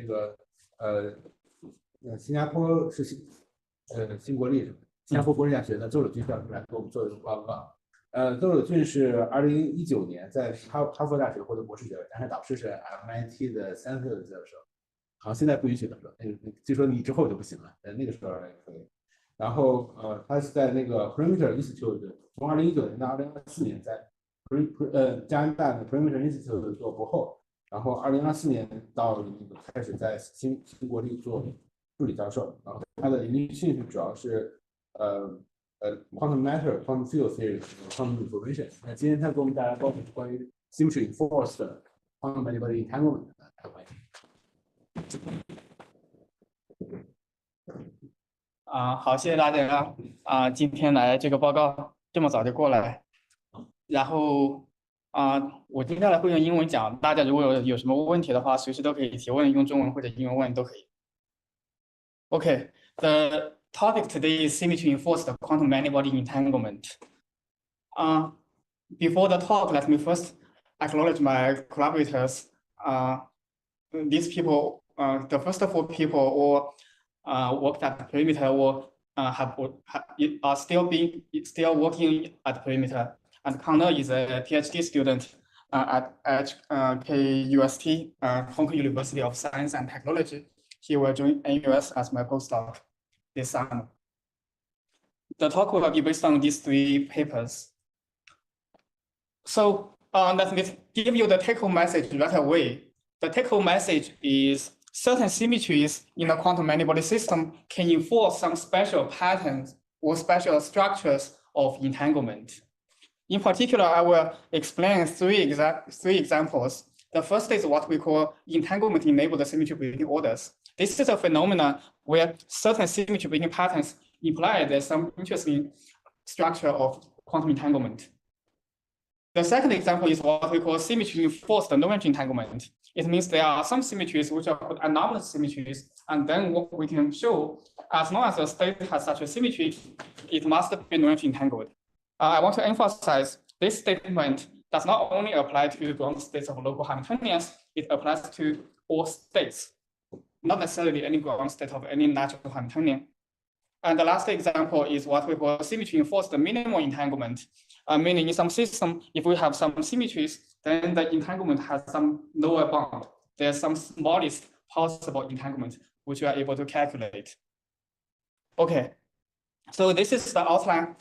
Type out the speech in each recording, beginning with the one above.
这个新加坡是新国立新加坡国立大学的邹柳俊教授来给我们做一个报告。邹柳俊是2019年在哈佛大学获得博士学位，但是导师是 MIT 的Stanford 教授，好像现在不允许了，据说你之后就不行了，那个时候可以。然后他是在那个 Perimeter Institute 从2019年到2024年在加拿大的 Perimeter Institute 做博后，然后2024年到开始在新国立做助理教授，然后他的研究兴趣主要是quantum matter、quantum field theory、quantum information。那今天他给我们带来报告是关于 symmetry-enforced quantum entanglement 的关系。好，谢谢大家今天来这个报告这么早就过来，然后我接下来会用英文讲，大家如果有什么问题的话，随时都可以提问，用中文或者英文问都可以。Okay, the topic today is symmetry-enforced quantum many-body entanglement. Before the talk, let me first acknowledge my collaborators. These people, the first 4 people all worked at the perimeter or are still working at the perimeter. And Connor is a PhD student at KUST, Hong Kong University of Science and Technology. He will join NUS as my postdoc this summer. The talk will be based on these 3 papers. So let me give you the take-home message right away. The take-home message is certain symmetries in the quantum many-body system can enforce some special patterns or special structures of entanglement. In particular, I will explain 3 examples. The first is what we call entanglement-enabled symmetry-breaking orders. This is a phenomenon where certain symmetry-breaking patterns imply there's some interesting structure of quantum entanglement. The second example is what we call symmetry-enforced no-entry entanglement. It means there are some symmetries which are called anomalous symmetries, and then what we can show, as long as a state has such a symmetry, it must be no-entry entangled. I want to emphasize this statement does not only apply to ground states of local Hamiltonians, it applies to all states, not necessarily any ground state of any natural Hamiltonian. And the last example is what we call symmetry-enforced minimal entanglement, meaning in some system, if we have some symmetries, then the entanglement has some lower bound. There's some smallest possible entanglement, which we are able to calculate. Okay, so this is the outline.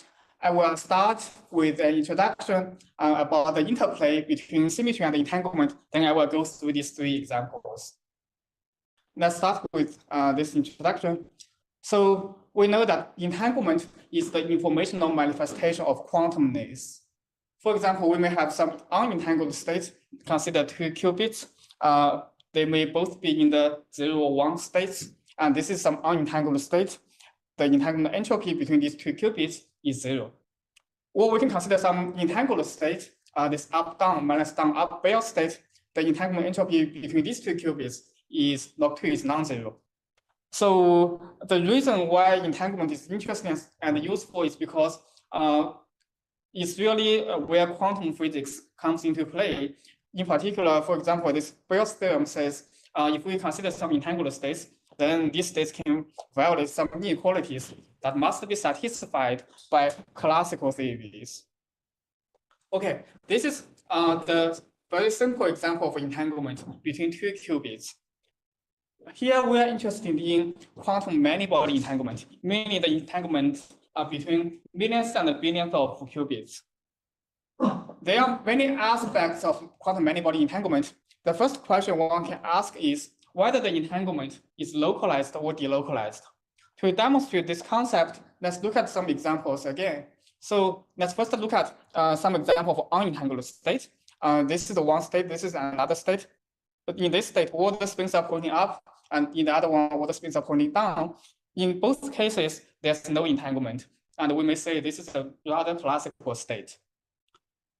I will start with an introduction about the interplay between symmetry and entanglement. Then I will go through these 3 examples. Let's start with this introduction. So we know that entanglement is the informational manifestation of quantumness. For example, we may have some unentangled states, consider 2 qubits. They may both be in the 0 or 1 states, and this is some unentangled state. The entanglement entropy between these 2 qubits is 0. Or we can consider some entangled state, this up-down minus down-up Bell state. The entanglement entropy between these 2 qubits is log 2 is non-zero. So the reason why entanglement is interesting and useful is because it's really where quantum physics comes into play. In particular, for example, this Bell's theorem says if we consider some entangled states, then these states can violate some inequalities that must be satisfied by classical theories. Okay, this is the very simple example of entanglement between 2 qubits. Here we are interested in quantum many-body entanglement, meaning the entanglement between millions and billions of qubits. There are many aspects of quantum many-body entanglement. The first question one can ask is whether the entanglement is localized or delocalized. To demonstrate this concept, let's look at some examples again. So let's first look at some example of unentangled state. This is the one state, this is another state. But in this state, all the spins are pointing up, and in the other one, all the spins are pointing down. In both cases, there's no entanglement, and we may say this is a rather classical state.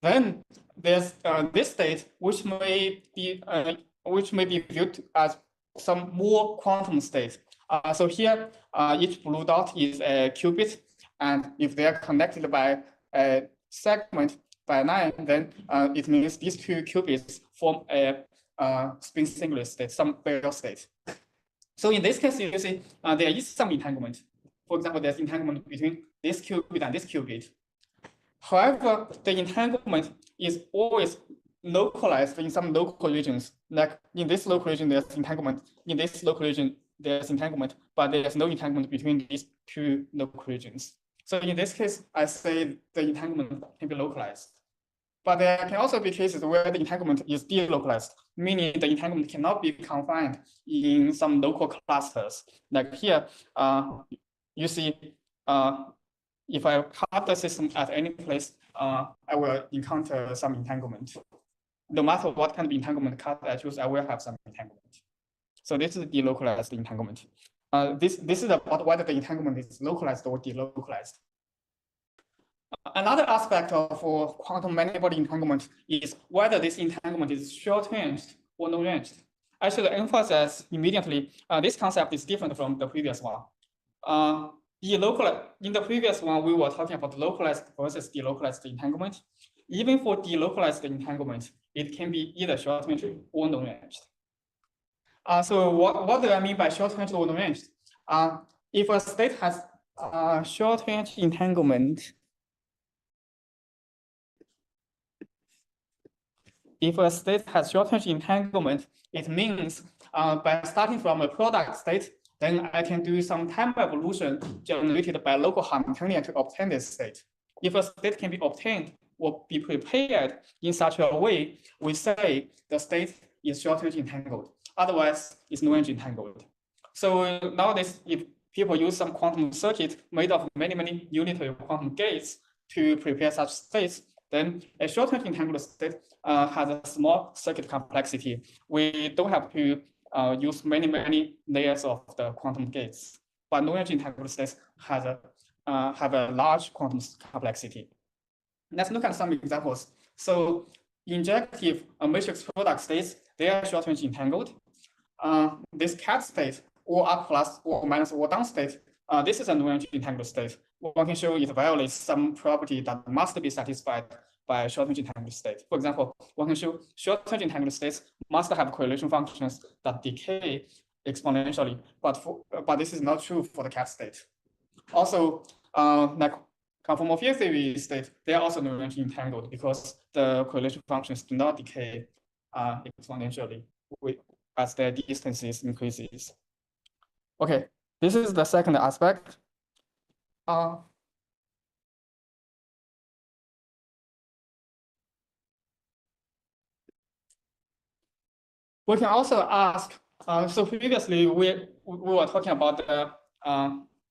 Then there's this state, which may be viewed as some more quantum state. So here, each blue dot is a qubit, and if they are connected by a segment by a line, then it means these 2 qubits form a spin singular state, some Bell state. So in this case, you see there is some entanglement. For example, there's entanglement between this qubit and this qubit. However, the entanglement is always localized in some local regions. Like in this local region, there's entanglement. In this local region, there's entanglement, but there's no entanglement between these two local regions. So in this case, I say the entanglement can be localized. But there can also be cases where the entanglement is delocalized, meaning the entanglement cannot be confined in some local clusters. Like here, you see, if I cut the system at any place, I will encounter some entanglement. No matter what kind of entanglement cut I choose, I will have some entanglement. So this is delocalized entanglement. This is about whether the entanglement is localized or delocalized. Another aspect for quantum many-body entanglement is whether this entanglement is short-ranged or long-ranged. I should emphasize immediately, this concept is different from the previous one. In the previous one, we were talking about localized versus delocalized entanglement. Even for delocalized entanglement, it can be either short-ranged or long-ranged. So what do I mean by short-ranged or long-ranged? If a state has short-range entanglement, if a state has short-range entanglement, it means by starting from a product state, then I can do some time evolution generated by local Hamiltonian to obtain this state. If a state can be obtained or be prepared in such a way, we say the state is short-range entangled. Otherwise, it's long-range entangled. So nowadays, if people use some quantum circuit made of many unitary quantum gates to prepare such states, then a short-range entangled state has a small circuit complexity. We don't have to use many layers of the quantum gates, but long-range entangled states have a large quantum complexity. Let's look at some examples. So injective matrix product states, they are short-range entangled. This cat state, or up plus or minus or down state, this is a long-range entangled state. One can show it violates some property that must be satisfied by short-range entangled state. For example, one can show short-range entangled states must have correlation functions that decay exponentially, but this is not true for the cat state. Also, like conformal field theory state, they are also long-range entangled because the correlation functions do not decay exponentially as their distances increases. Okay, this is the second aspect. We can also ask, so previously we were talking about the,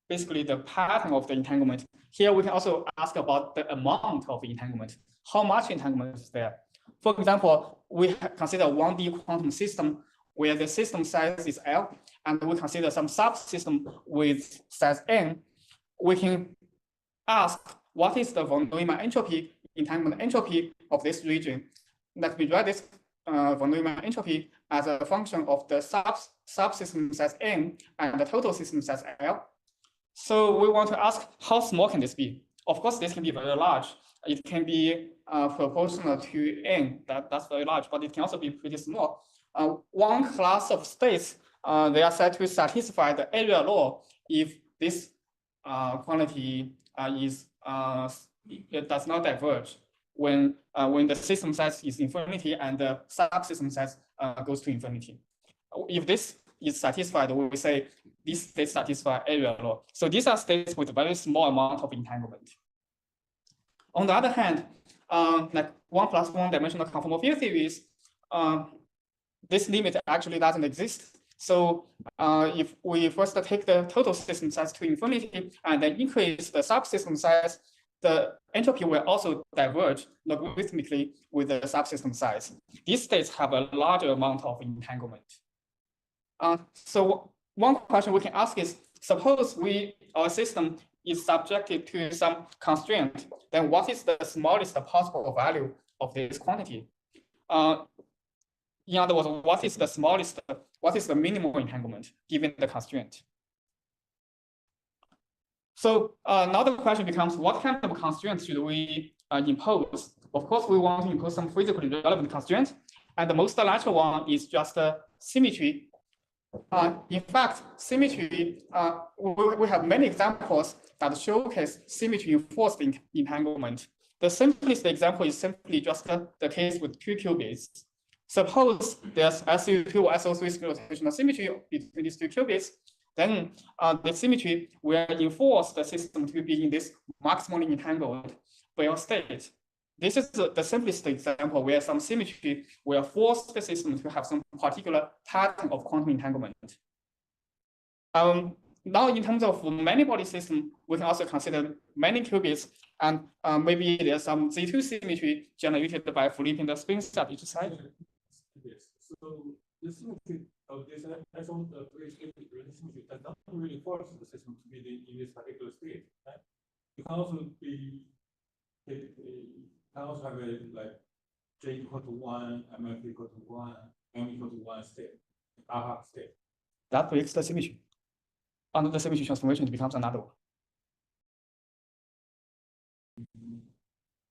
basically the pattern of the entanglement. Here we can also ask about the amount of entanglement. How much entanglement is there? For example, we consider 1D quantum system where the system size is L, and we consider some subsystem with size N. We can ask what is the von Neumann entropy, entanglement entropy of this region. Let me write this von Neumann entropy as a function of the subsystem size N and the total system size L. So we want to ask how small can this be? Of course, this can be very large. It can be proportional to N, that's very large, but it can also be pretty small. One class of states, they are said to satisfy the area law if this quantity it does not diverge when the system size is infinity and the subsystem size goes to infinity. If this is satisfied, we say these states satisfy area law. So these are states with a very small amount of entanglement. On the other hand, like 1 plus 1 dimensional conformal field theories, this limit actually doesn't exist. So if we first take the total system size to infinity and then increase the subsystem size, the entropy will also diverge logarithmically with the subsystem size. These states have a larger amount of entanglement. So one question we can ask is, suppose our system is subjected to some constraint, then what is the smallest possible value of this quantity? In other words, what is the minimum entanglement given the constraint? So now the question becomes, what kind of constraints should we impose? Of course, we want to impose some physically relevant constraints, and the most natural one is just symmetry. In fact, symmetry, we have many examples that showcase symmetry-enforced entanglement. The simplest example is simply just the case with two qubits. Suppose there's SU2 or SO3 rotational symmetry between these two qubits, then the symmetry will enforce the system to be in this maximally entangled Bell state. This is the simplest example where some symmetry will force the system to have some particular pattern of quantum entanglement. Now, in terms of many-body system, we can also consider many qubits, and maybe there's some Z2 symmetry generated by flipping the spins at each side. Yes. So the symmetry of this actual symmetry does not really force the system to be in this particular state. Right? You can also have a like J equal to 1, MF equal to 1, M equal to 1 state, aha state. That breaks the symmetry. Under the symmetry transformation, it becomes another one.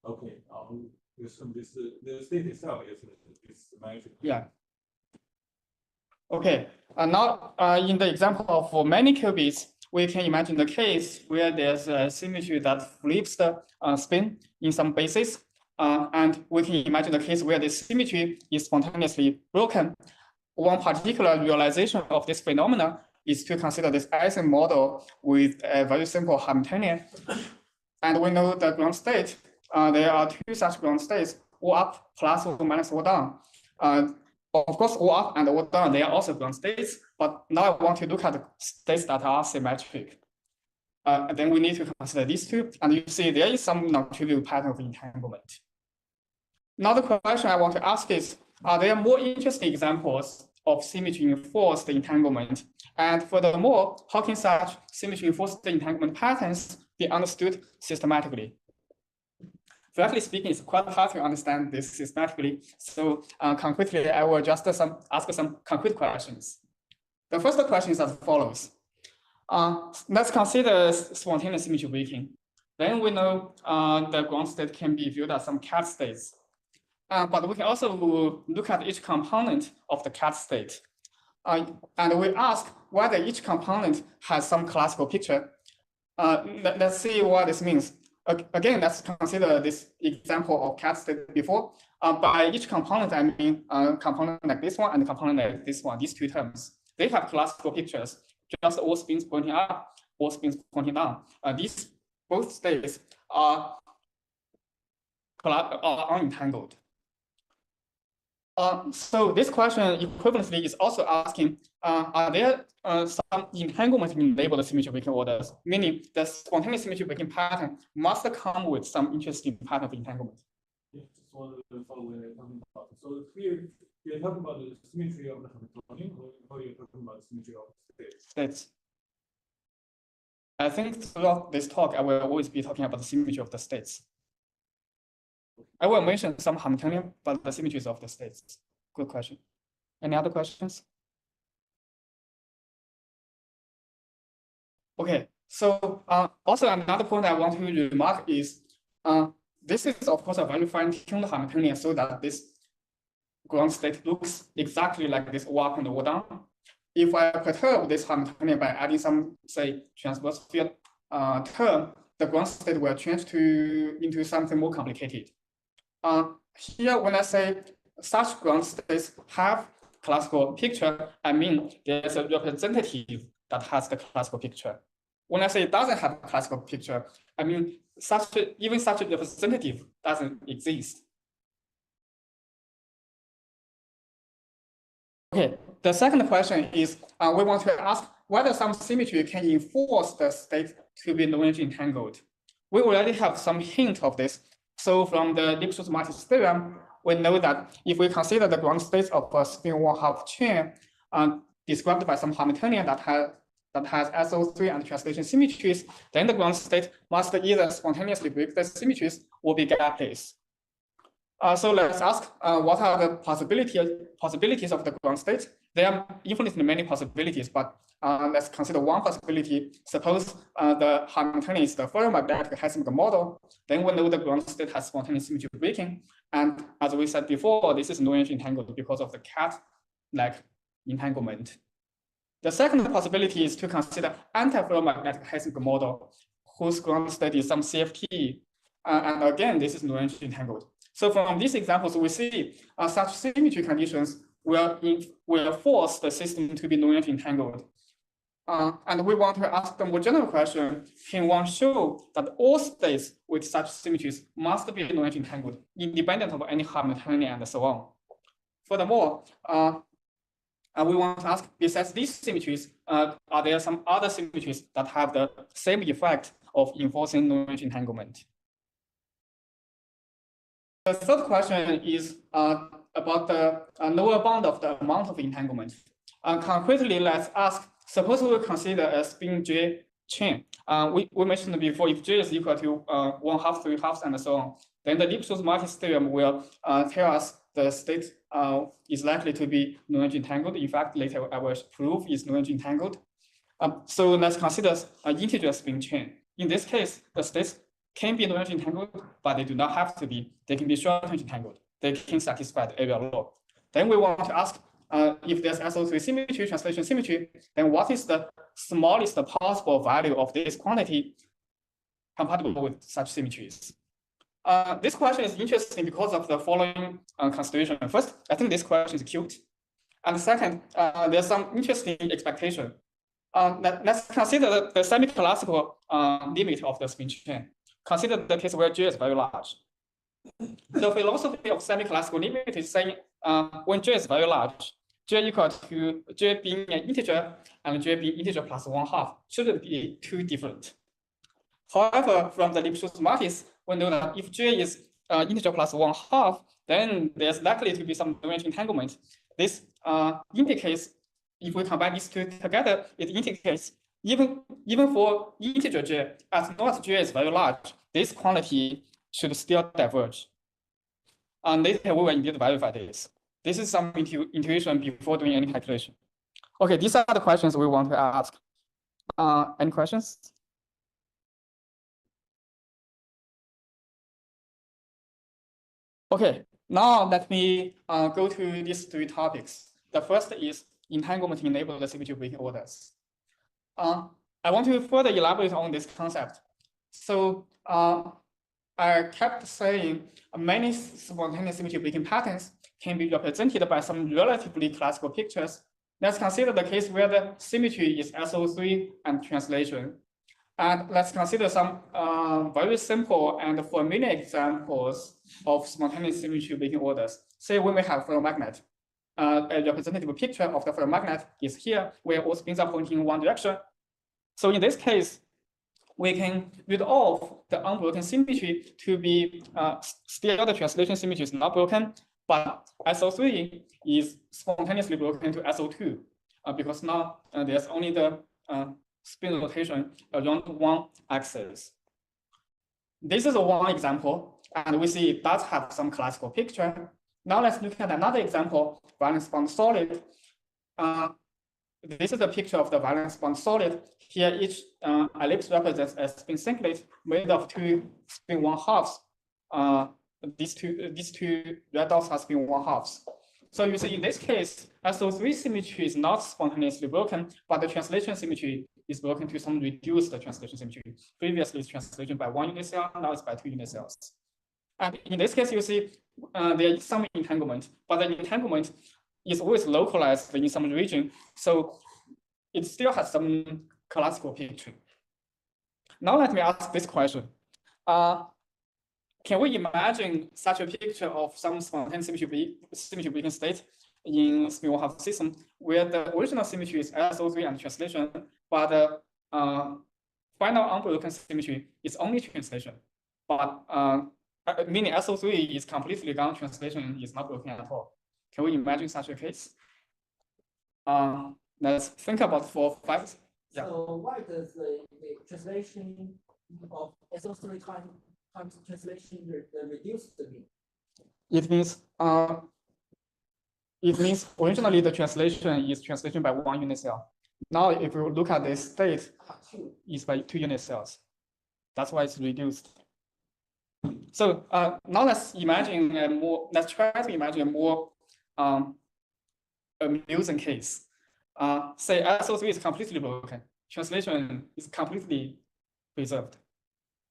Okay. The state itself is symmetric. Yeah. Okay. Now, in the example of many qubits, we can imagine the case where there's a symmetry that flips the spin in some basis. And we can imagine the case where the symmetry is spontaneously broken. One particular realization of this phenomenon is to consider this Ising model with a very simple Hamiltonian. And we know the ground state. There are two such ground states, O up plus or minus O down. Of course, O up and O down, they are also ground states. But now I want to look at the states that are symmetric. And then we need to consider these two. And you see there is some non-trivial pattern of entanglement. Another question I want to ask is, are there more interesting examples of symmetry-enforced entanglement? And furthermore, how can such symmetry-enforced entanglement patterns be understood systematically? Frankly speaking, it's quite hard to understand this systematically. So concretely, I will just ask some concrete questions. The first question is as follows. Let's consider spontaneous symmetry breaking. Then we know the ground state can be viewed as some cat states. But we can also look at each component of the cat state. And we ask whether each component has some classical picture. Let's see what this means. Again, let's consider this example of cat state before. By each component, I mean component like this one and component like this one, these two terms. They have classical pictures, just all spins pointing up, all spins pointing down. These both states are unentangled. So this question equivalently is also asking, are there some entanglement-enabled symmetry-breaking orders? Meaning the spontaneous symmetry-breaking pattern must come with some interesting pattern of entanglement. Yeah, just want to follow what you're talking about. So here you're talking about the symmetry of the Hamiltonian, or you're talking about the symmetry of the states. I think throughout this talk, I will always be talking about the symmetry of the states. I will mention some Hamiltonian, but the symmetries of the states. Good question. Any other questions? Okay, so also another point I want to remark is this is of course a very fine-tuned Hamiltonian so that this ground state looks exactly like this O up and O down. If I perturb this Hamiltonian by adding some, say, transverse field term, the ground state will change into something more complicated. Here, when I say such ground states have classical picture, I mean there's a representative that has the classical picture. When I say it doesn't have a classical picture, I mean even such a representative doesn't exist. Okay, the second question is we want to ask whether some symmetry can enforce the state to be non-energy entangled. We already have some hint of this. So from the Lipschutz-Martis theorem, we know that if we consider the ground states of a spin 1/2 chain described by some Hamiltonian that has SO3 and translation symmetries, then the ground state must either spontaneously break the symmetries or be gapless. So let's ask what are the possibilities of the ground state? There are infinitely many possibilities, but let's consider one possibility. Suppose the Hamiltonian is the ferromagnetic Heisenberg model, then we know the ground state has spontaneous symmetry breaking. And as we said before, this is non-energy entangled because of the cat-like entanglement. The second possibility is to consider anti-ferromagnetic Heisenberg model, whose ground state is some CFT. And again, this is non-energy entangled. So from these examples, we see such symmetry conditions will force the system to be non-energy entangled. And we want to ask the more general question, can one show that all states with such symmetries must be non-energy entangled, independent of any Hamiltonian and so on? Furthermore, we want to ask, besides these symmetries, are there some other symmetries that have the same effect of enforcing non-energy entanglement? The third question is about the lower bound of the amount of entanglement. Concretely, let's ask, suppose we consider a spin J chain. We mentioned before, if J is equal to 1/2, 3/2, and so on, then the Lipschutz-Martis theorem will tell us the state is likely to be non-energy entangled. In fact, later I will prove is non-energy entangled. So let's consider an integer spin chain. In this case, the states can be non-energy entangled, but they do not have to be. They can be short-energy entangled. They can satisfy the area law. Then we want to ask if there's SO3 symmetry, translation symmetry, then what is the smallest possible value of this quantity compatible with such symmetries? This question is interesting because of the following consideration. First, I think this question is cute. And second, there's some interesting expectation. Let's consider the semi-classical limit of the spin chain. Consider the case where J is very large. The philosophy of semi-classical limit is saying when J is very large, J equal to J being an integer and J being integer plus 1/2 shouldn't be too different. However, from the Lipschutz-Martis, we know that if J is integer plus 1/2, then there's likely to be some non-energy entanglement. This indicates, if we combine these two together, it indicates even for integer J, as long as J is very large, this quantity should still diverge. And later we will indeed verify this. This is some intuition before doing any calculation. Okay, these are the questions we want to ask. Any questions? Okay, now let me go to these three topics. The first is entanglement-enabled symmetry-breaking orders. I want to further elaborate on this concept. So I kept saying many spontaneous symmetry-breaking patterns can be represented by some relatively classical pictures. Let's consider the case where the symmetry is SO3 and translation. And let's consider some very simple and familiar examples of spontaneous symmetry-breaking orders. Say we may have ferromagnet. A representative picture of the ferromagnet is here, where all spins are pointing in one direction. So in this case, we can read off the unbroken symmetry to be still the translation symmetry is not broken, but SO3 is spontaneously broken to SO2 because now there's only the spin rotation around one axis. This is one example, and we see it does have some classical picture. Now let's look at another example, valence bond solid. This is a picture of the valence bond solid. Here, each ellipse represents a spin singlet made of two spin 1/2. These two red dots are spin 1/2. So you see, in this case, SO3 symmetry is not spontaneously broken, but the translation symmetry is broken to some reduced translation symmetry. Previously, it's translation by 1 unit cell, now it's by 2 unit cells. And in this case, you see there is some entanglement, but the entanglement is always localized in some region, so it still has some classical picture. Now let me ask this question. Can we imagine such a picture of some spontaneous symmetry-breaking state in spin 1/2 system where the original symmetry is SO3 and translation, but the final unbroken symmetry is only translation, but meaning SO3 is completely gone, translation is not broken at all. Can we imagine such a case? Let's think about 4 or 5. Yeah. So why does the translation of SO3 times translation reduce the mean? It means originally the translation is translation by 1 unit cell. Now, if you look at this state, it's by 2 unit cells. That's why it's reduced. So now let's imagine let's try to imagine a more amusing case. say SO3 is completely broken, translation is completely preserved.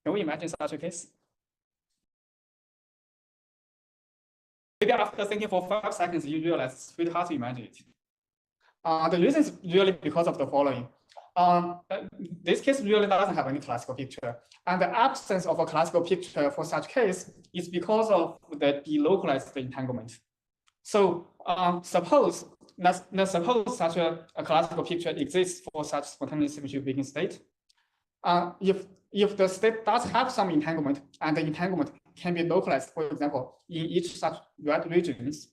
Can we imagine such a case? Maybe after thinking for 5 seconds, you realize it's pretty hard to imagine it. The reason is really because of the following. This case really doesn't have any classical picture. And the absence of a classical picture for such case is because of the delocalized entanglement. So suppose such a classical picture exists for such spontaneous symmetry-breaking state. If the state does have some entanglement and the entanglement can be localized, for example, in each such red regions,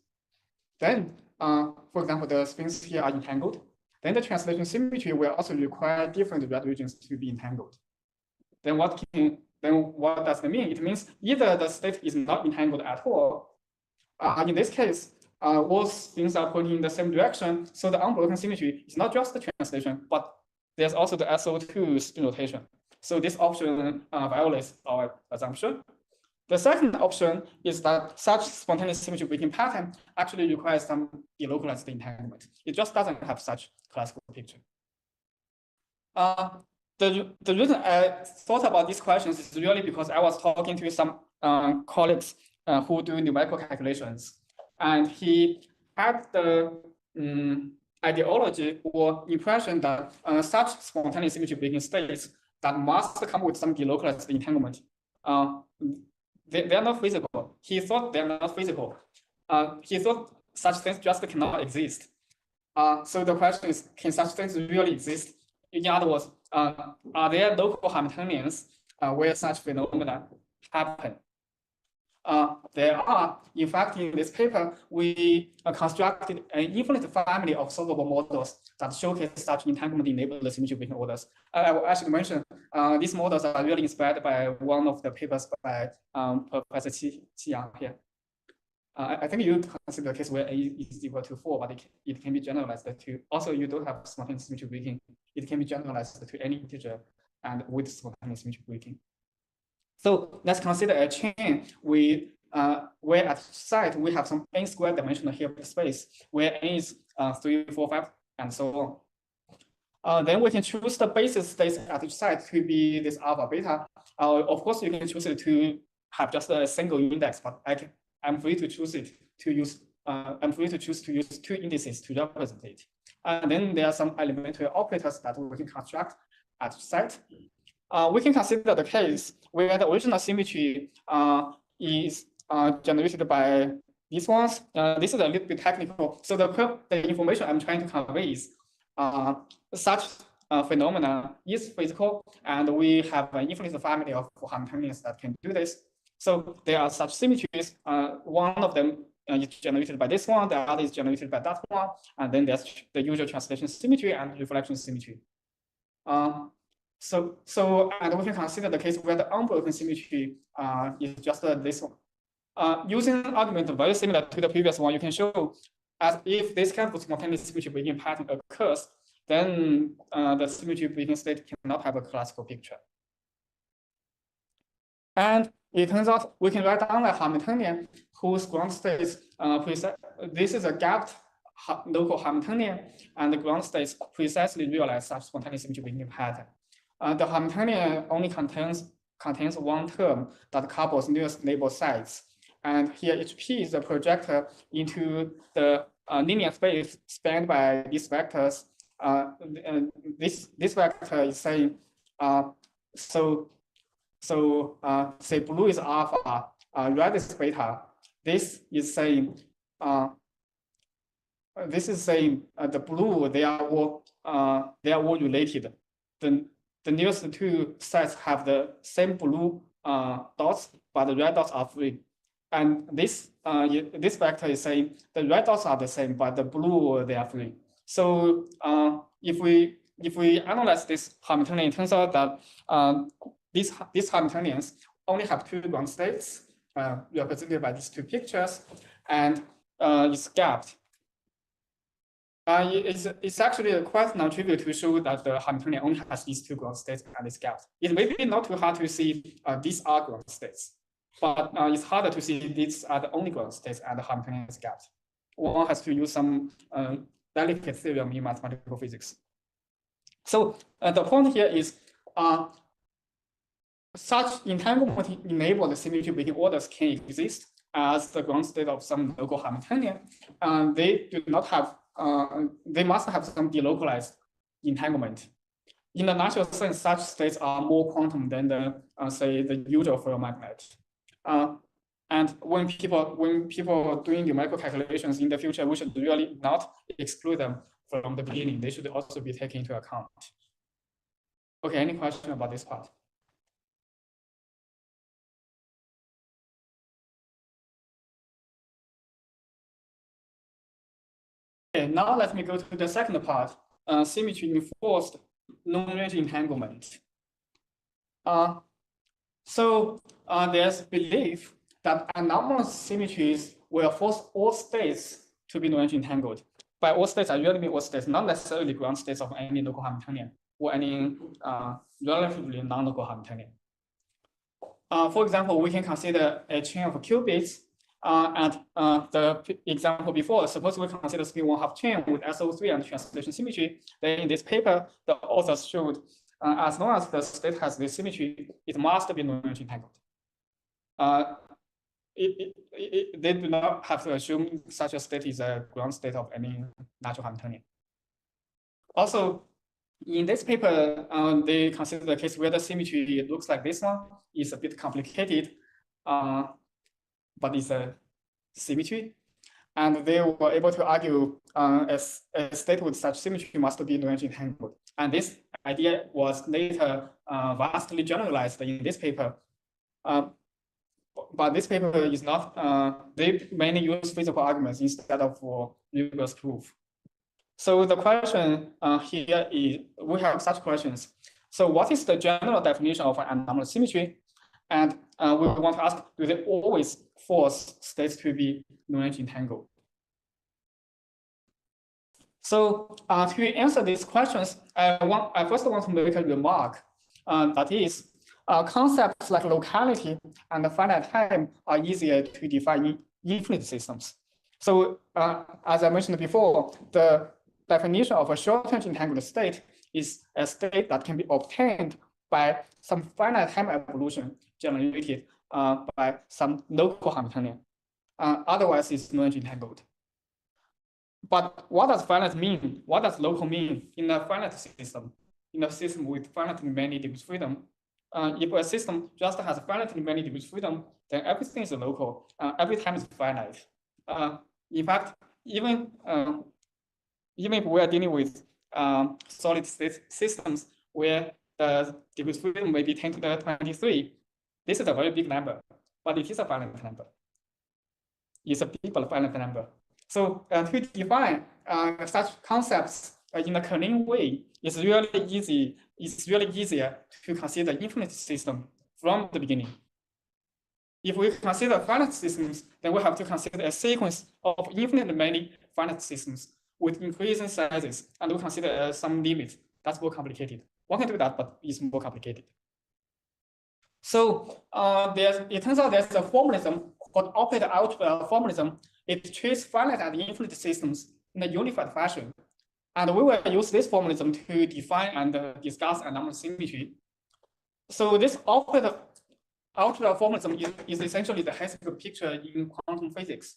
then, for example, the strings here are entangled, then the translation symmetry will also require different red regions to be entangled. Then what does that mean? It means either the state is not entangled at all. In this case, all strings are pointing in the same direction, so the unbroken symmetry is not just the translation, but there's also the SO2 spin rotation. So this option violates our assumption. The second option is that such spontaneous symmetry breaking pattern actually requires some delocalized entanglement. It just doesn't have such classical picture. The reason I thought about these questions is really because I was talking to some colleagues who do numerical calculations, and he had the ideology or impression that such spontaneous symmetry breaking states that must come with some delocalized entanglement. They are not feasible. He thought they're not feasible. He thought such things just cannot exist. So the question is, can such things really exist? In other words, are there local Hamiltonians where such phenomena happen? There are. In fact, in this paper, we constructed an infinite family of solvable models that showcase such entanglement-enabled symmetry-breaking orders. I will actually mention these models are really inspired by one of the papers by Professor Qi Yang here. I think you consider the case where A is equal to 4, but it can be generalized to, also you don't have spontaneous symmetry breaking. It can be generalized to any integer and with spontaneous symmetry breaking. So let's consider a chain where at site we have some n squared dimensional Hilbert space where n is 3, 4, 5, and so on. Then we can choose the basis states at each site to be this alpha beta. Of course, you can choose it to have just a single index, but I'm free to choose it to use. I'm free to choose to use 2 indices to represent it. And then there are some elementary operators that we can construct at site. We can consider the case where the original symmetry is generated by these ones. This is a little bit technical. So the information I'm trying to convey is such phenomena is physical, and we have an infinite family of Hamiltonians that can do this. So there are such symmetries. One of them is generated by this one, the other is generated by that one, and then there's the usual translation symmetry and reflection symmetry. And we can consider the case where the unbroken symmetry is just this one. Using an argument very similar to the previous one, you can show as if this kind of spontaneous symmetry breaking pattern occurs, then the symmetry breaking state cannot have a classical picture. And it turns out we can write down a Hamiltonian whose ground states this is a gapped local Hamiltonian, and the ground states precisely realize such spontaneous symmetry breaking pattern. The Hamiltonian only contains one term that couples nearest neighbor sites. And here HP is a projector into the linear space spanned by these vectors. This vector is saying, say blue is alpha, red is beta. This is saying the blue, they are all related. The nearest 2 sites have the same blue dots, but the red dots are free. And this vector is saying the red dots are the same, but the blue, they are free. So if we analyze this Hamiltonian, it turns out that these Hamiltonians only have 2 ground states represented by these 2 pictures, and it's gapped. It's actually quite non-trivial to show that the Hamiltonian only has these 2 ground states and is gapped. It may be not too hard to see these are ground states, but it's harder to see these are the only ground states and the Hamiltonian is gapped. One has to use some delicate theorem in mathematical physics. So the point here is such entanglement-enabled symmetry-breaking orders can exist as the ground state of some local Hamiltonian. They do not have, they must have some delocalized entanglement. In the natural sense, such states are more quantum than the, say, the usual ferromagnet. And when people doing numerical calculations in the future, we should really not exclude them from the beginning. They should also be taken into account. Okay, any question about this part? Okay, now let me go to the second part, symmetry-enforced long-range entanglement. So there's belief that anomalous symmetries will force all states to be long-range entangled. By all states, I really mean all states, not necessarily ground states of any local Hamiltonian or any relatively non-local Hamiltonian. For example, we can consider a chain of qubits. And the example before, suppose we consider spin 1/2 chain with SO3 and translation symmetry. Then in this paper, the authors showed as long as the state has this symmetry, it must be non-range entangled. They do not have to assume such a state is a ground state of any natural Hamiltonian. Also, in this paper, they consider the case where the symmetry looks like this one. Is a bit complicated, but it's a symmetry. And they were able to argue a state with such symmetry must be non-range entangled. And this idea was later vastly generalized in this paper. But this paper is not, they mainly use physical arguments instead of rigorous proof. So the question here is, we have such questions. So what is the general definition of an anomalous symmetry? And we want to ask, do they always force states to be non-range entangled? So to answer these questions, I first want to make a remark. That is, concepts like locality and finite time are easier to define in infinite systems. So as I mentioned before, the definition of a short-range entangled state is a state that can be obtained by some finite time evolution generated by some local Hamiltonian. Otherwise, it's non-range entangled. But what does finite mean? What does local mean in a finite system? In a system with finitely many degrees freedom, if a system just has finitely many degrees freedom, then everything is local. Every time is finite. In fact, even if we are dealing with solid state systems where the degrees freedom may be 10 to the 23, this is a very big number, but it is a finite number. It's a big but finite number. So to define such concepts in a clean way is really easy. It's really easier to consider infinite system from the beginning. If we consider finite systems, then we have to consider a sequence of infinitely many finite systems with increasing sizes, and we consider some limits. That's more complicated. One can do that, but it's more complicated. So it turns out there's a formalism called operator algebra formalism. It treats finite and infinite systems in a unified fashion. And we will use this formalism to define and discuss anomalous symmetry. So this operator algebra formalism is essentially the hexagon picture in quantum physics.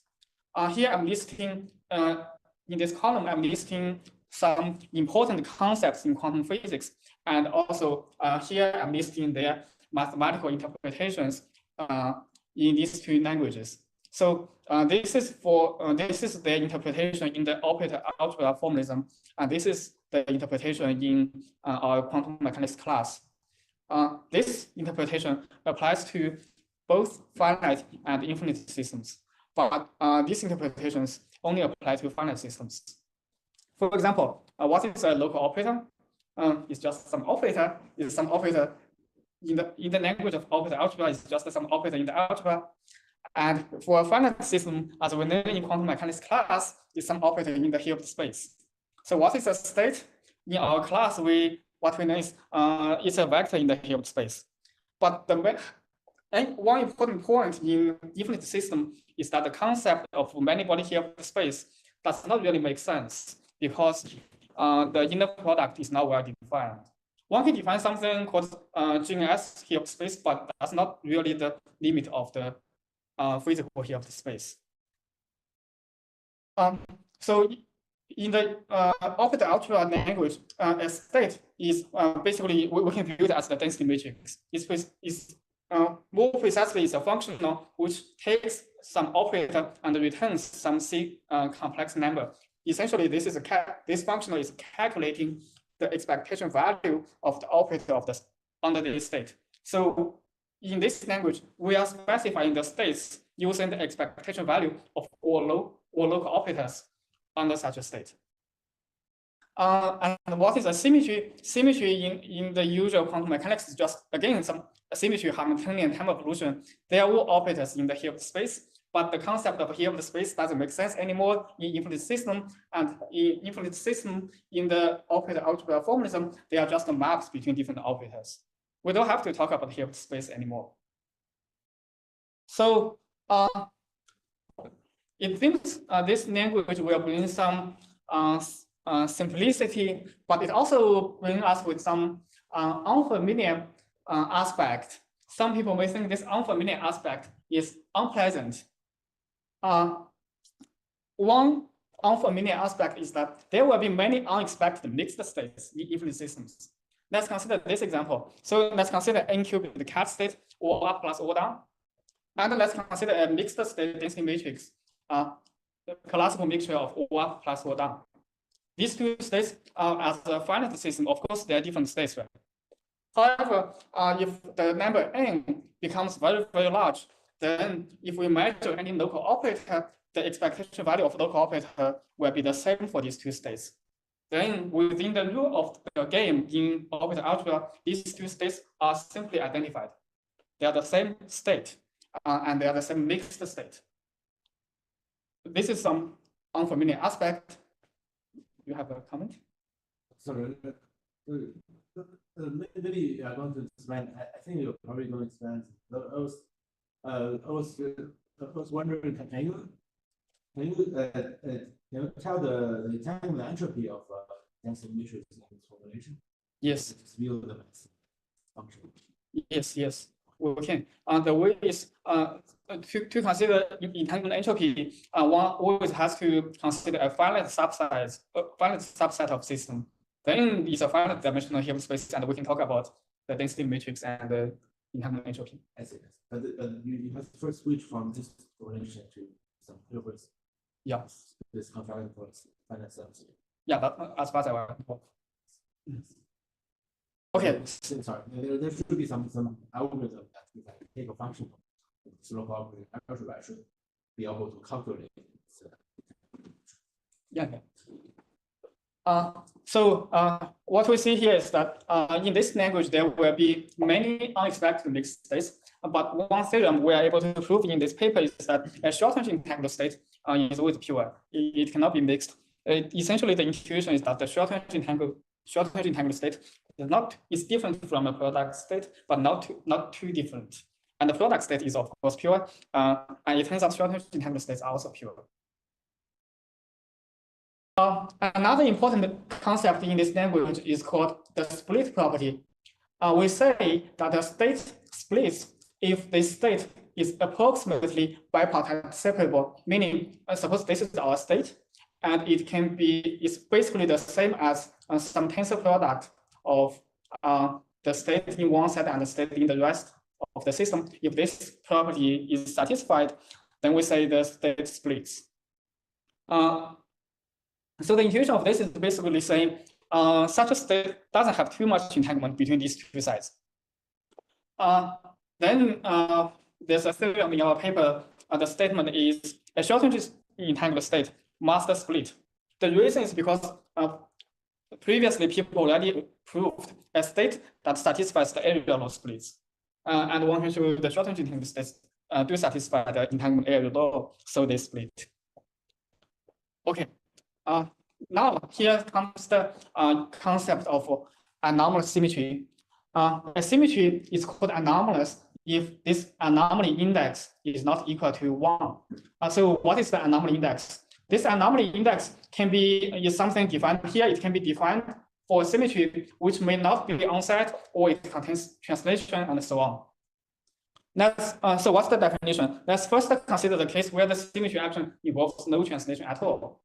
Here I'm listing, in this column, I'm listing some important concepts in quantum physics. And also here I'm listing their mathematical interpretations in these two languages. So this is their interpretation in the operator algebra formalism, and this is the interpretation in our quantum mechanics class. This interpretation applies to both finite and infinite systems, but these interpretations only apply to finite systems. For example, what is a local operator? It's just some operator. It's some operator in the language of operator algebra. It's just some operator in the algebra. And for a finite system, as we know in quantum mechanics class, is some operator in the Hilbert space. So what is a state? In our class, what we know is it's a vector in the Hilbert space. But one important point in infinite system is that the concept of many-body Hilbert space does not really make sense. because the inner product is not well defined. One can define something called GNS Hilbert space, but that's not really the limit of the physical Hilbert space. So in the optical algebra language, a state is basically we can view it as the density matrix. It's more precisely, it's a functional which takes some operator and returns some C complex number. Essentially, this functional is calculating the expectation value of the operator of the under this state. So in this language, we are specifying the states using the expectation value of all local operators under such a state. And what is a symmetry? Symmetry in the usual quantum mechanics is just, again, some symmetry, Hamiltonian time evolution. They are all operators in the Hilbert space, but the concept of Hilbert space doesn't make sense anymore in infinite system. And in infinite system, in the operator algebra formalism, they are just maps between different operators. We don't have to talk about Hilbert space anymore. So it seems this language will bring some simplicity, but it also brings us with some unfamiliar aspect. Some people may think this unfamiliar aspect is unpleasant. One unfamiliar aspect is that there will be many unexpected mixed states in infinite systems. Let's consider this example. So let's consider n cubed the cat state, or up plus or down. And let's consider a mixed state density matrix, the classical mixture of or up plus or down. These two states are as a finite system. Of course, they are different states, right? However, if the number n becomes very, very large, then if we measure any local operator, the expectation value of local operator will be the same for these two states. Then within the rule of the game in operator algebra, these two states are simply identified. They are the same state, and they are the same mixed state. This is some unfamiliar aspect. You have a comment? Sorry, maybe I want to expand. I think you're probably going to expand. I was wondering, can you tell the entanglement entropy of density matrix in this formulation? Yes. Just view the function. Yes, we can. The way is to consider entanglement entropy, one always has to consider a finite subset of system. Then it's a finite dimensional Hilbert space, and we can talk about the density matrix and the entanglement entropy. I see. But you have to first switch from this formulation to some Hilbert. Yeah. This confounding for finite subset. Yeah, that, as far as I want. Okay. Sorry, there should be some algorithm that we can take a function of this local operator algebra should be able to calculate. Yeah. So what we see here is that in this language there will be many unexpected mixed states. But one theorem we are able to prove in this paper is that a short-range entangled state is always pure. It cannot be mixed. Essentially, the intuition is that the short-range entangled state is different from a product state, but not too different. And the product state is of course pure, and it turns out short-range entangled states are also pure. Another important concept in this language is called the split property. We say that the state splits if the state is approximately bipartite separable, meaning suppose this is our state, and it's basically the same as some tensor product of the state in one set and the state in the rest of the system. If this property is satisfied, then we say the state splits. So the intuition of this is basically saying such a state doesn't have too much entanglement between these two sides. Then there's a theorem in our paper. The statement is a short-range entangled state must split. The reason is because previously people already proved a state that satisfies the area law splits. And one can show the short-range entangled states do satisfy the entanglement area law, so they split. Okay. Now here comes the concept of anomalous symmetry. A symmetry is called anomalous if this anomaly index is not equal to 1. So what is the anomaly index? This anomaly index can be is something defined here. It can be defined for symmetry which may not be on-site, or it contains translation and so on. So what's the definition? Let's first consider the case where the symmetry action involves no translation at all.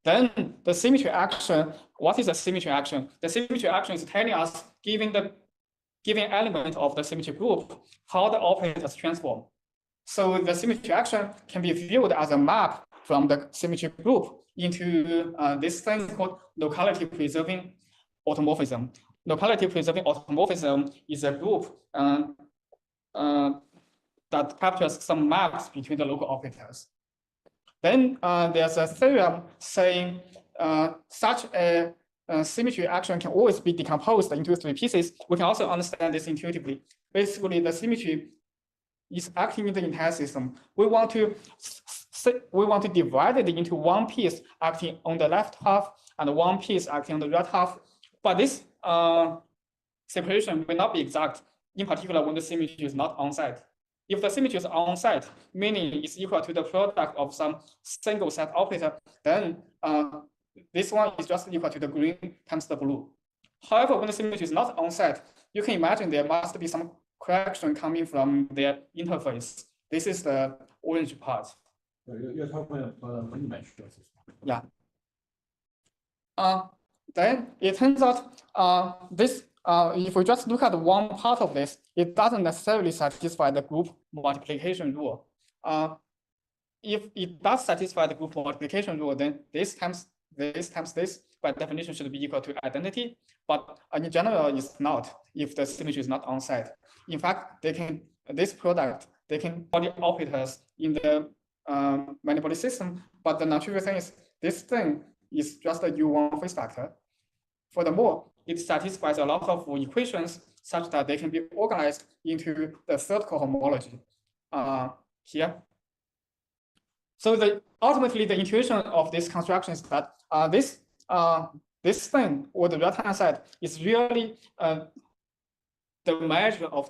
Then the symmetry action, what is a symmetry action? The symmetry action is telling us, given element of the symmetry group, how the operators transform. So the symmetry action can be viewed as a map from the symmetry group into this thing called locality preserving automorphism. Locality preserving automorphism is a group that captures some maps between the local operators. Then there's a theorem saying such a symmetry action can always be decomposed into 3 pieces. We can also understand this intuitively. Basically, the symmetry is acting in the entire system. We want to divide it into one piece acting on the left half and one piece acting on the right half. But this separation may not be exact, in particular when the symmetry is not on-site. If the symmetry is on-site, meaning it's equal to the product of some single set operator, then this one is just equal to the green times the blue. However, when the symmetry is not on-site, you can imagine there must be some correction coming from their interface. This is the orange part. Yeah. Then it turns out this. If we just look at one part of this, it doesn't necessarily satisfy the group multiplication rule. If it does satisfy the group multiplication rule, then this times this by definition should be equal to identity. But in general, it's not if the symmetry is not on-site. In fact, this product can body operators in the manifold system, but the non-trivial thing is this thing is just a U1 phase factor. Furthermore, it satisfies a lot of equations such that they can be organized into the third cohomology here. So ultimately, the intuition of this construction is that this thing, or the right-hand side, is really the measure of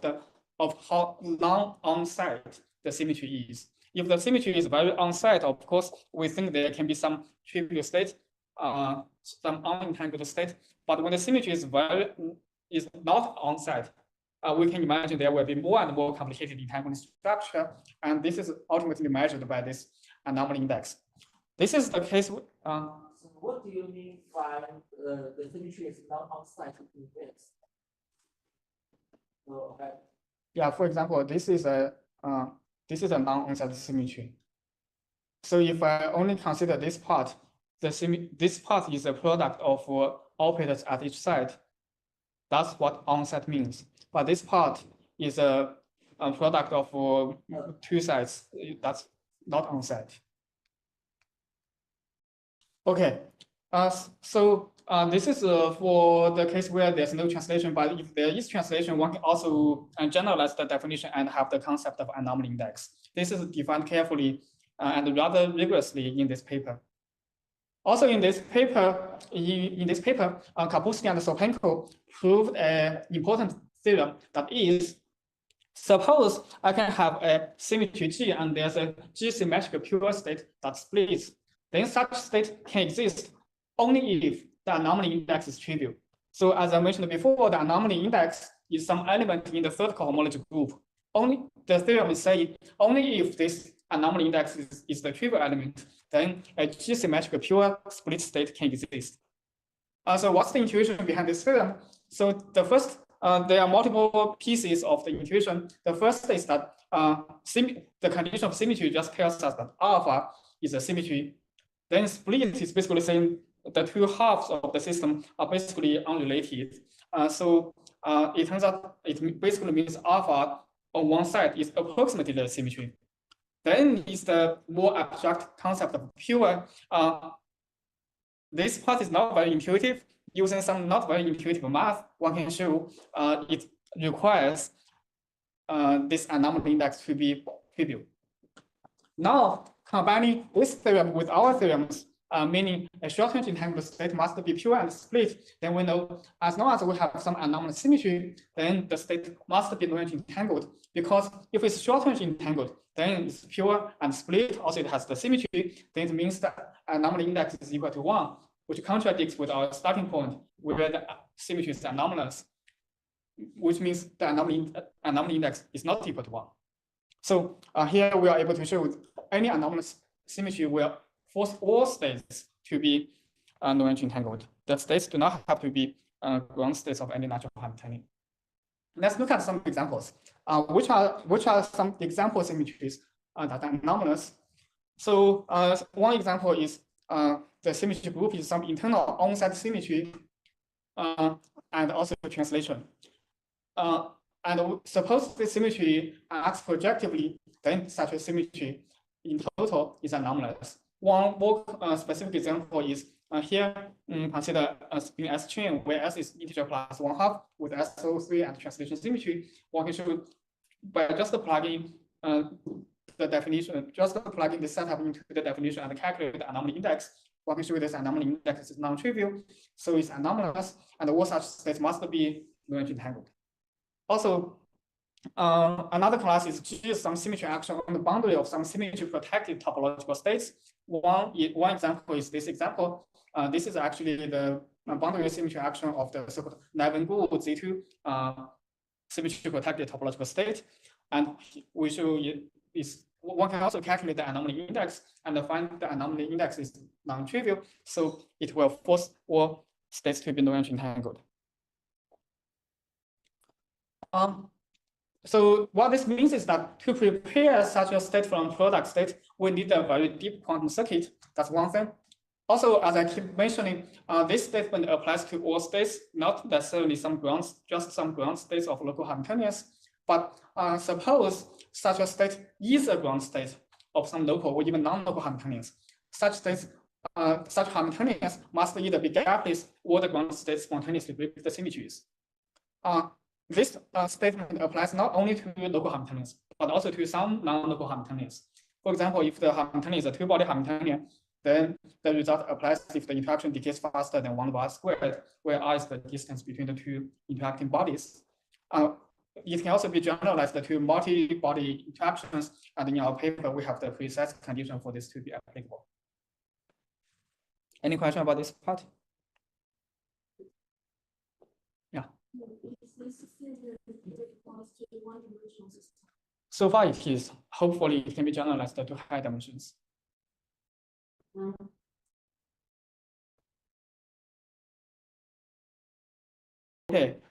how long on-site the symmetry is. If the symmetry is very on-site, of course, we think there can be some trivial state, some unentangled state. But when the symmetry is not on-site, we can imagine there will be more and more complicated entanglement structure, and this is ultimately measured by this anomaly index. This is the case. So what do you mean by the symmetry is not on-site index? Okay. Yeah, for example, this is a non-on-site symmetry. So if I only consider this part, this part is a product of operators at each side. That's what on-site means. But this part is a product of 2 sides. That's not on-site. Okay. So this is for the case where there's no translation. But if there is translation, one can also generalize the definition and have the concept of anomaly index. This is defined carefully and rather rigorously in this paper. Also in this paper, Kapusky and Sopenko proved an important theorem, that is, suppose I can have a symmetry G and there's a G symmetric pure state that splits. Then such state can exist only if the anomaly index is trivial. So as I mentioned before, the anomaly index is some element in the third cohomology group. Only the theorem is saying only if this anomaly index is the trivial element, then a G-symmetric pure split state can exist. So what's the intuition behind this theorem? So the first, there are multiple pieces of the intuition. The first is that the condition of symmetry just tells us that alpha is a symmetry. Then split is basically saying the 2 halves of the system are basically unrelated. So it turns out it basically means alpha on one side is approximately the symmetry. Then is the more abstract concept of pure. This part is not very intuitive. Using some not very intuitive math, one can show it requires this anomaly index to be trivial. Now, combining this theorem with our theorems, meaning a short-range entangled state must be pure and split, then we know as long as we have some anomalous symmetry, then the state must be long-range entangled. Because if it's short-range entangled, then it's pure and split. Also, it has the symmetry. Then it means that anomaly index is equal to 1, which contradicts with our starting point where the symmetry is anomalous, which means the anomaly index is not equal to 1. So here we are able to show any anomalous symmetry will force all states to be non-entry entangled. The states do not have to be ground states of any natural Hamiltonian. Let's look at some examples. Which are some example symmetries that are anomalous? So one example is the symmetry group is some internal onset symmetry and also translation. And suppose the symmetry acts projectively, then such a symmetry in total is anomalous. One more specific example is here, consider a spin S chain where S is integer plus 1/2 with SO3 and translation symmetry. One can show by just plugging the definition, just plugging the setup into the definition and calculate the anomaly index. One can show this anomaly index is non-trivial, so it's anomalous, and all such states must be non-entry entangled. Also, another class is G is some symmetry action on the boundary of some symmetry protected topological states. One example is this example. This is actually the boundary symmetry action of the so-called Neven-Gould Z2 symmetry protected topological state. And we show is one can also calculate the anomaly index and find the anomaly index is non-trivial, so it will force all states to be non-entry entangled. So what this means is that to prepare such a state from product state, we need a very deep quantum circuit. That's one thing. Also, as I keep mentioning, this statement applies to all states, not necessarily some grounds, just some ground states of local Hamiltonians. But suppose such a state is a ground state of some local or even non-local Hamiltonians. Such states, such Hamiltonians must either be gapless or the ground states spontaneously break the symmetries. This statement applies not only to local Hamiltonians, but also to some non-local Hamiltonians. For example, if the Hamiltonian is a two-body Hamiltonian, then the result applies if the interaction decays faster than 1/r squared, where r is the distance between the two interacting bodies. It can also be generalized to multi-body interactions, and in our paper, we have the precise condition for this to be applicable. Any question about this part? Yeah. So far it is. Hopefully it can be generalized to high dimensions. Okay.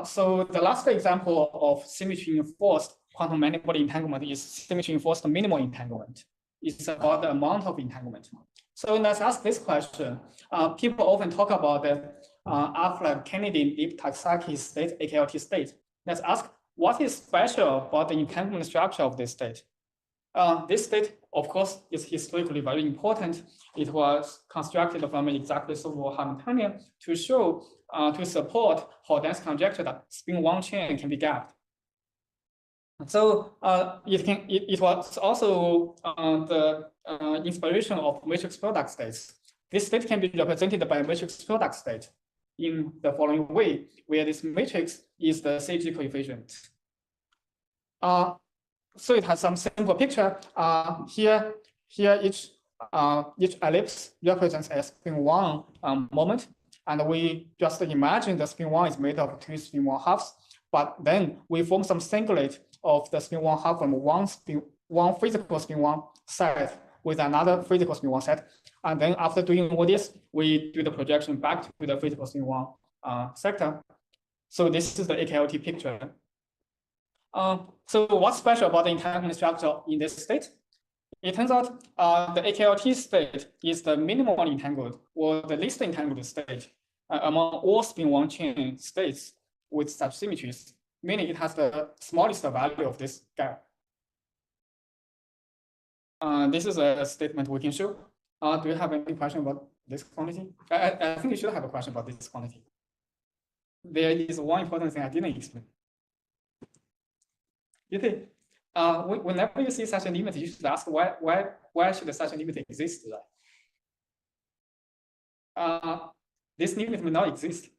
So the last example of symmetry-enforced quantum manifold entanglement is symmetry-enforced minimal entanglement. It's about the amount of entanglement. So let's ask this question. People often talk about the Aflab-Kennedy-Liptak-Saki state, AKLT state. Let's ask, what is special about the entanglement structure of this state? This state, of course, is historically very important. It was constructed from an exactly solvable Hamiltonian to show, to support Hall-Dense conjecture that spin 1 chain can be gapped. So it was also the inspiration of matrix product states. This state can be represented by a matrix product state in the following way, where this matrix is the CG coefficient. So it has some simple picture. Here each ellipse represents a spin 1 moment, and we just imagine the spin 1 is made of 2 spin 1 halves. But then we form some singlet of the spin 1 half from one physical spin 1 set with another physical spin 1 set. And then after doing all this, we do the projection back to the physical spin 1 sector. So this is the AKLT picture. So what's special about the entanglement structure in this state? It turns out the AKLT state is the minimally entangled or the least entangled state among all spin 1 chain states with such symmetries, meaning it has the smallest value of this gap. This is a statement we can show. Do you have any question about this quantity? I think you should have a question about this quantity. There is one important thing I didn't explain. Whenever you see such a limit, you should ask why should such a limit exist? This limit may not exist.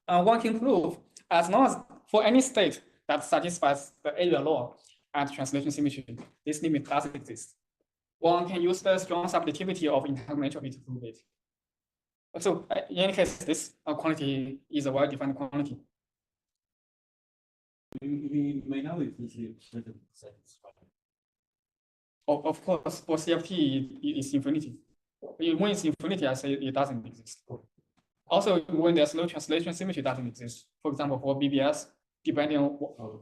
One can prove as long as for any state that satisfies the area law and translation symmetry, this limit does exist. one can use the strong subjectivity of entanglement entropy to prove it. So in any case, this quantity is a well-defined quantity. We may know it is satisfied. Of course, for CFT, it's infinity. When it's infinity, I say it doesn't exist. Also, when there's no translation symmetry, doesn't exist. For example, for BBS, depending on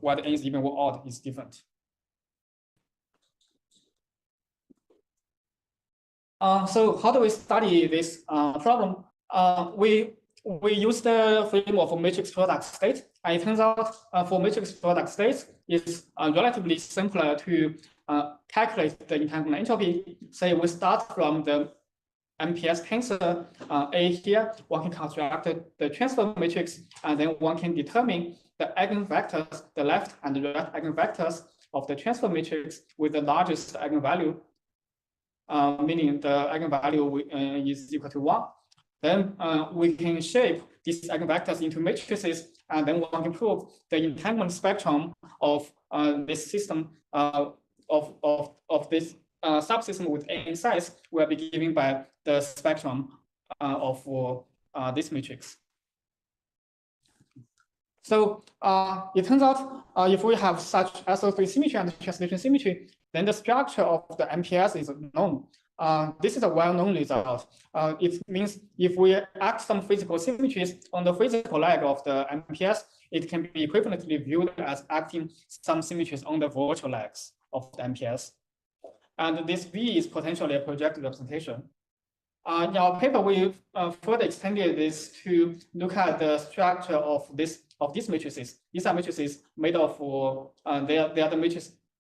what n is even or odd, is different. So how do we study this problem? We use the framework of matrix product state, and it turns out for matrix product states, it's relatively simpler to calculate the entanglement entropy. Say we start from the MPS tensor A here, one can construct the transfer matrix, and then one can determine the eigenvectors, the left and the right eigenvectors of the transfer matrix with the largest eigenvalue, meaning the eigenvalue is equal to 1. Then we can shape these eigenvectors into matrices, and then one can prove the entanglement spectrum of this system of this subsystem with n size will be given by the spectrum of this matrix. So it turns out if we have such SO3 symmetry and translation symmetry, then the structure of the MPS is known. This is a well-known result. It means if we act some physical symmetries on the physical leg of the MPS, it can be equivalently viewed as acting some symmetries on the virtual legs of the MPS. And this V is potentially a projective representation. In our paper, we further extended this to look at the structure of these matrices. These are matrices made of they are the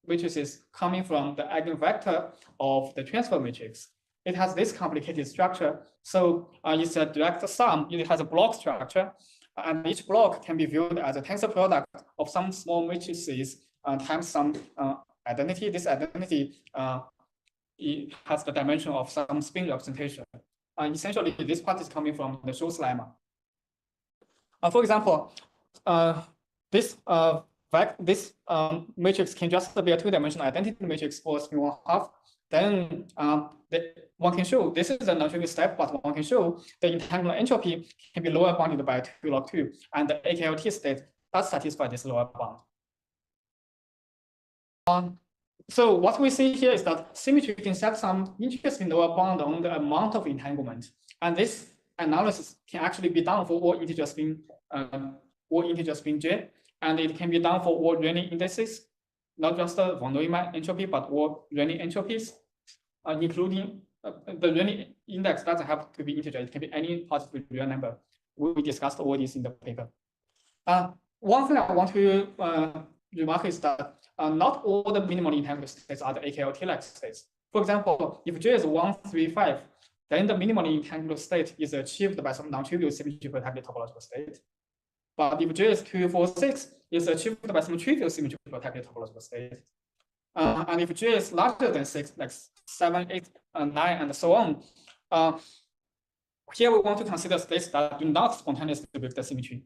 matrices coming from the eigenvector of the transfer matrix. It has this complicated structure. So it's a direct sum. It has a block structure, and each block can be viewed as a tensor product of some small matrices times some identity. This identity it has the dimension of some spin representation. Essentially, this part is coming from the Schultz lemma. For example, this matrix can just be a two-dimensional identity matrix for spin 1/2. Then one can show this is a non-trivial step, but one can show the entanglement entropy can be lower bounded by 2 log 2, and the AKLT state does satisfy this lower bound. So what we see here is that symmetry can set some interesting lower bound on the amount of entanglement, and this analysis can actually be done for all integer spin j, and it can be done for all Renyi indices, not just the von Neumann entropy, but all Renyi entropies, including the Renyi index doesn't have to be integer; it can be any positive real number. We discussed all this in the paper. One thing I want to remark is that not all the minimally entangled states are the AKLT-like states. For example, if J is 1, 3, 5, then the minimally entangled state is achieved by some non-trivial symmetry-protected topological state. But if J is 2, 4, 6, it's achieved by some trivial symmetry-protected topological state. And if J is larger than 6, like 7, 8, 9, and so on, here we want to consider states that do not spontaneously break the symmetry.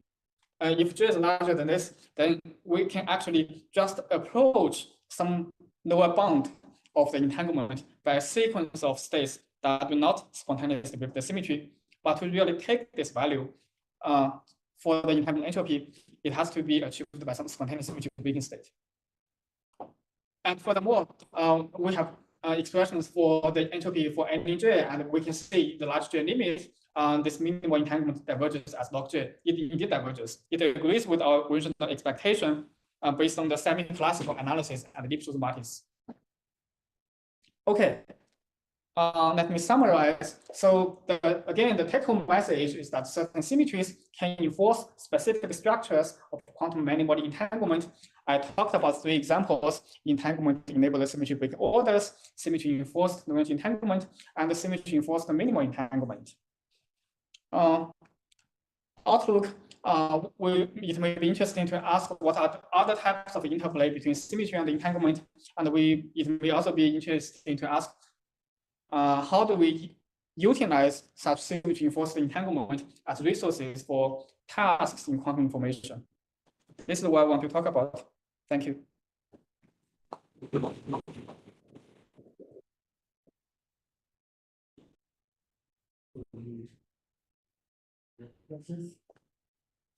If J is larger than this, then we can actually just approach some lower bound of the entanglement by a sequence of states that do not spontaneously break the symmetry. But to really take this value for the entanglement entropy, it has to be achieved by some spontaneous symmetry breaking state. And furthermore, we have expressions for the entropy for any J, and we can see the large J limit. This minimal entanglement diverges as log J. It indeed diverges. It agrees with our original expectation based on the semi-classical analysis and Lipschutz matrix. Okay, let me summarize. So again, the take-home message is that certain symmetries can enforce specific structures of quantum many-body entanglement. I talked about 3 examples: entanglement-enabled symmetry-breaking orders, symmetry-enforced Lagrange entanglement, and the symmetry-enforced minimal entanglement. Outlook, it may be interesting to ask what are the other types of interplay between symmetry and entanglement, and it may also be interesting to ask how do we utilize such symmetry-enforced entanglement as resources for tasks in quantum information. This is what I want to talk about. Thank you.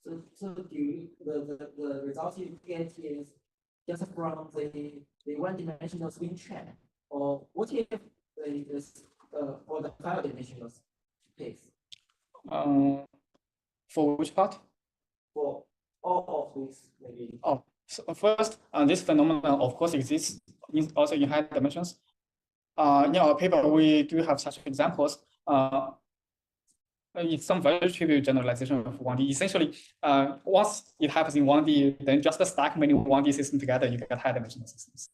So the result you get is just from the one-dimensional swing chain, or what if for the five-dimensional space? For which part? For all of these, maybe. Oh, so first, this phenomenon of course exists also in high dimensions. In our paper, we do have such examples. It's some very trivial generalization of 1D. Essentially, once it happens in 1D, then just stack many 1D systems together, you get high dimensional systems.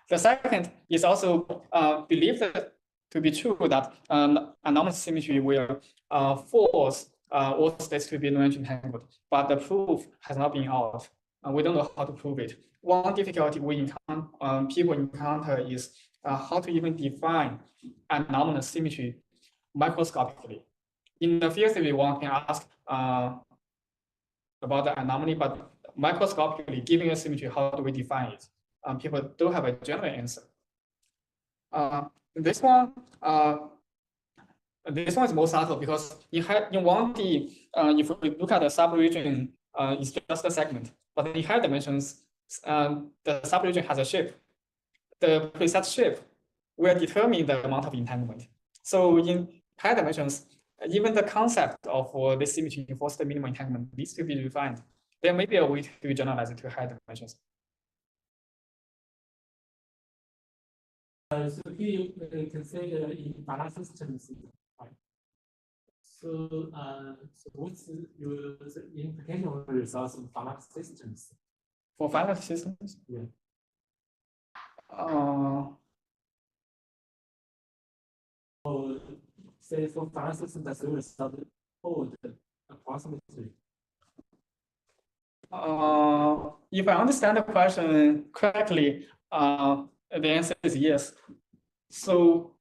The second is also believed to be true that anomalous symmetry will force all states to be non-entangled, but the proof has not been out. We don't know how to prove it. One difficulty people encounter is how to even define anomalous symmetry microscopically. In the field theory, one can ask about the anomaly, but microscopically, given a symmetry, how do we define it? People don't have a general answer. This one is more subtle because in 1D, if we look at the subregion, it's just a segment. But in high dimensions, the subregion has a shape. The preset shape will determine the amount of entanglement. So in high dimensions, even the concept of the symmetry-enforced minimum entanglement needs to be refined. There may be a way to generalize it to high dimensions. So here you consider in balance systems, right? So, what's your implication of the results of balance systems? For balance systems? Yeah. Or say for balance systems that the result hold approximately. If I understand the question correctly, the answer is yes. So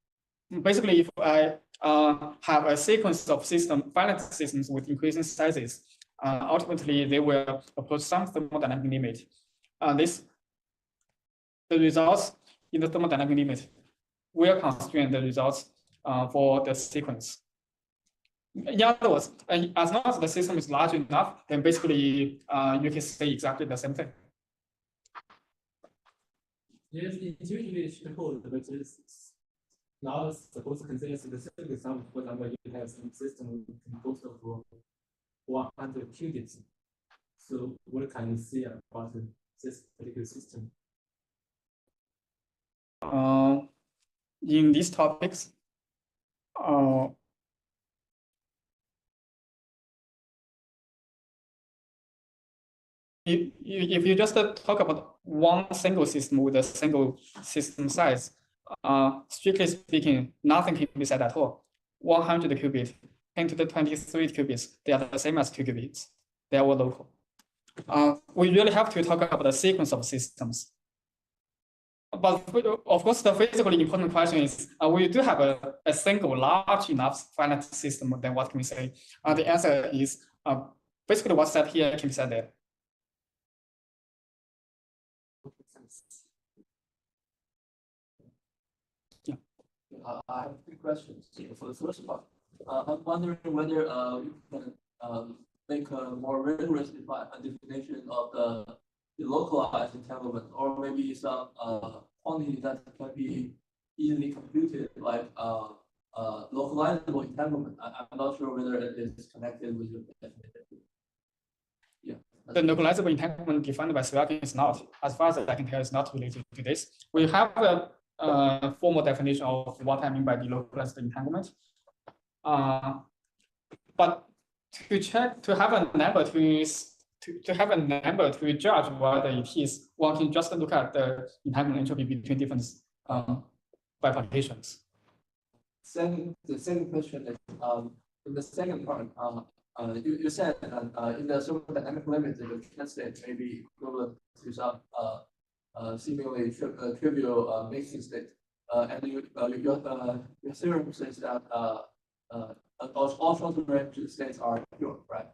basically, if I have a sequence of finite systems with increasing sizes, ultimately they will approach some thermodynamic limit. The results in the thermodynamic limit will constrain the results for the sequence. In other words, as long as the system is large enough, then basically you can say exactly the same thing. Yes, intuitively it should hold, but it's now supposed to consider specific example. For example, you have some system composed of 100 qubits. So what can you say about this particular system? In these topics, if you just talk about one single system with a single system size, strictly speaking, nothing can be said at all. 100 qubits, 10 to the 23 qubits, they are the same as 2 qubits. They are all local. We really have to talk about the sequence of systems. But of course, the physically important question is, we do have a single large enough finite system, then what can we say? The answer is basically what's said here can be said there. Yeah. I have 3 questions. For the first one, I'm wondering whether you can make a more rigorous definition of the localized entanglement, or maybe some quantity that can be easily computed, like localizable entanglement. I'm not sure whether it is connected with your definition. Yeah. The localizable entanglement defined by Symmetry is not, as far as I can tell, is not related to this. We have a formal definition of what I mean by the localized entanglement. But to have a number to judge whether it is, one can just look at the entanglement entropy between different bifurcations. The second question is, in the second part, you said in the thermodynamic limit, the translate may be equivalent to some seemingly trivial mixing state, and your theorem says that all shorter range states are pure, right?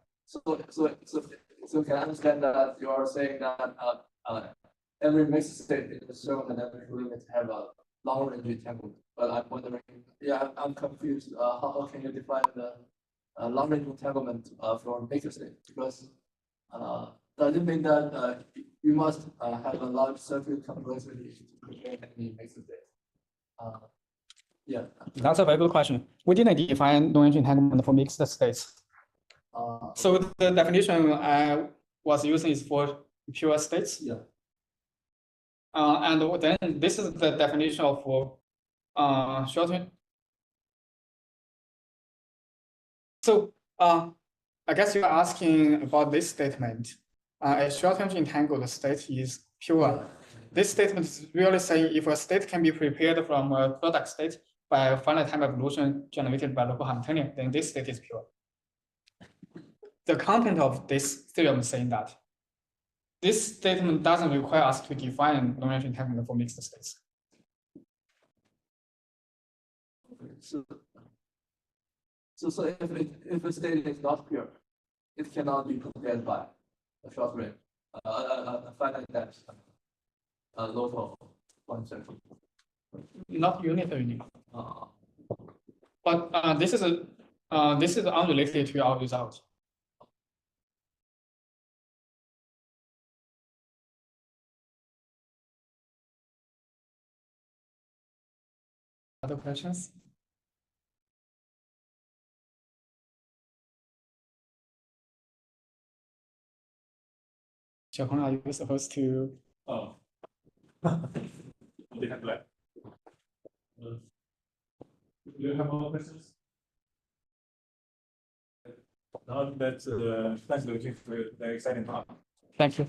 So can I understand that you are saying that every mixed state in the thermodynamic limit have a long range entanglement? But I'm wondering, yeah, I'm confused. How can you define long range entanglement from matrix state, because does it mean that you must have a large circuit complexity to prepare any matrix state? Yeah. That's a very good question. We didn't define long-range entanglement for mixed states. So the definition I was using is for pure states. Yeah. And then this is the definition of short-range. So I guess you're asking about this statement. A short-range entangled state is pure. This statement is really saying if a state can be prepared from a product state by finite time evolution generated by local Hamiltonian, then this state is pure. The content of this theorem is saying that this statement doesn't require us to define long-range entanglement for mixed states. So if a state is not pure, it cannot be prepared by a short range, a finite depth, local one circuit. Not unitarily. But this is unrelated to our result. Other questions? Xiaopeng, are you supposed to? Oh. They have left. Do you have more questions? Now that's thanks for the exciting talk. Thank you.